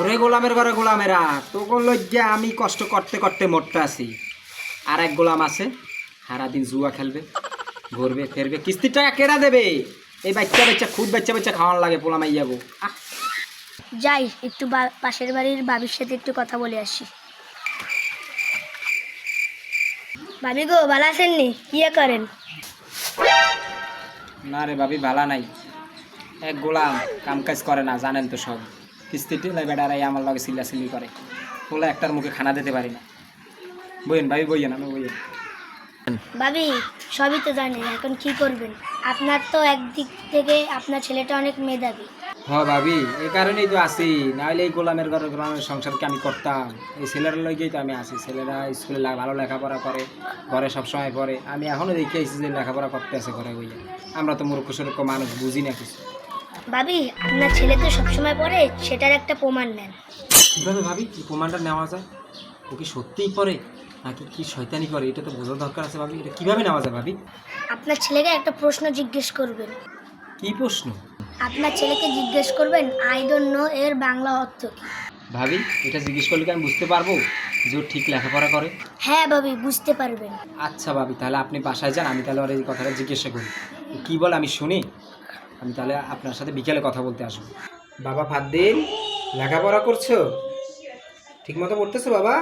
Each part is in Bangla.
ওরে গোলামের ঘরে গোলামেরা তোকে লজ্জা আমি কষ্ট করতে করতে মরতে আছি। আর এক গোলাম আছে সারাদিন জুয়া খেলবে, ঘুরবে ফেরবে, কিস্তির টাকা কেনা দেবে? এই বাচ্চা বাচ্চা খুদ বাচ্চা বাচ্চা খাওয়ানো লাগে পোলামাই যাবো। যাই একটু পাশের বাড়ির ভাবির সাথে একটু কথা বলে আসি। ভাবি গো, ভালো আছেননি? কি করেন? না রে ভাবি, ভালা নাই। এক গোলাম কাম কাজ করে না, জানেন তো সব। কিস্তি টেলাই বেড়ারাই আমার লগে চিল্লাচিল্লি করে, বলে একটার মুখে খানা দিতে পারি না। বইয়েন ভাবি, বইয়েন, আমি বইয়েন। ভাবি সবই তো জানি, এখন কি করবেন? আপনার তো একদিক থেকে আপনার ছেলেটা অনেক মেধাবী। হ্যাঁ ভাবি, এই কারণেই তো আসি, নাহলে এই গোলামের ঘরে গোলামের সংসারকে আমি করতাম। এই ছেলের লগেই তো আমি আসি। ছেলেরা স্কুলে ভালো লেখাপড়া করে, ঘরে সবসময় পড়ে। আমি এখনও দেখে এসেছি যে লেখাপড়া করতে আছে ঘরে বইয়ে। আমরা তো মূর্খ সুরক্ষ মানুষ, বুঝি না কিছু। ভাবি আপনার ছেলে তো সবসময় পড়ে, সেটার একটা প্রমাণ নেন। কীভাবে ভাবি কি প্রমাণটা নেওয়া যায়? ও কি সত্যিই করে নাকি কি শয়তানি করে, এটা তো বোঝার দরকার আছে ভাবি। এটা কীভাবে নেওয়া যায় ভাবি? আপনার ছেলেকে একটা প্রশ্ন জিজ্ঞেস করবেন। কি প্রশ্ন? আপনার ছেলেকে জিজ্ঞেস করবেন আই ডোন্ট নো এর বাংলা অর্থ কি। ভাবি এটা জিজ্ঞেস করলে কি আমি বুঝতে পারবো যে ও ঠিক লেখাপড়া করে? হ্যাঁ ভাবি, বুঝতে পারবেন। আচ্ছা ভাবি, তাহলে আপনি বাসায় যান, আমি তাহলে ওর এই কথাটা জিজ্ঞাসা করি কি বলে আমি শুনি। আমি তাহলে আপনার সাথে বিকেলে কথা বলতে আসবো। বাবা ফাদ্দিল, লেখাপড়া করছো? ঠিক মতো পড়তেছো বাবা?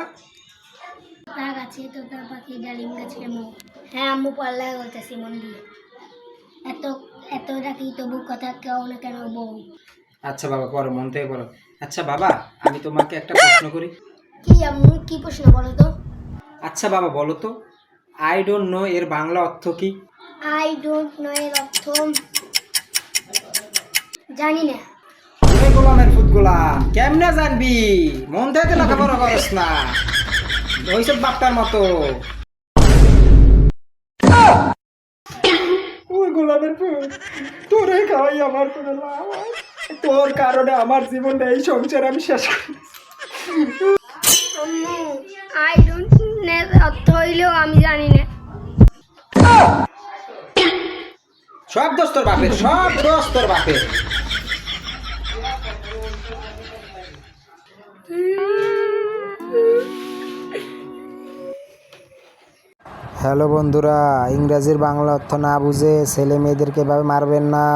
তার গাছে তোতার পাখি ডালিম গাছে মো। হ্যাঁ আম্মু, পড়ালেখা করতেছি মন দিয়ে। এত এত ডাকি তবু কথা কেউ না কেন বউ। আচ্ছা বাবা, পড়ো, মন থেকে পড়ো। আচ্ছা বাবা, আমি তোমাকে একটা প্রশ্ন করি। কি আম্মু, কি প্রশ্ন বলো তো? আচ্ছা বাবা বলো তো, আই ডোন্ট নো এর বাংলা অর্থ কি? আই ডোন্ট নো এর অর্থ জানি না। গোলামের ফুট গোলাম, কেমনে জানবি? মন থেকে লেখাপড়া করস না, ওইসব বাপটার মতো। ওই গোলামের ফুট, তোরে খাওয়াই আমার কোনো লাভ হয়? তোর কারণে আমার জীবনটা, এই সংসার আমি শেষ করি। আম্মু, আই ডোন্ট নো এর অর্থ হইলেও আমি জানি না। সব দোষ তোর বাপের, সব দোষ তোর বাপের। হ্যালো বন্ধুরা, ইংরেজির বাংলা অর্থ না বুঝে ছেলে মেয়েদেরকে এভাবে মারবেন না।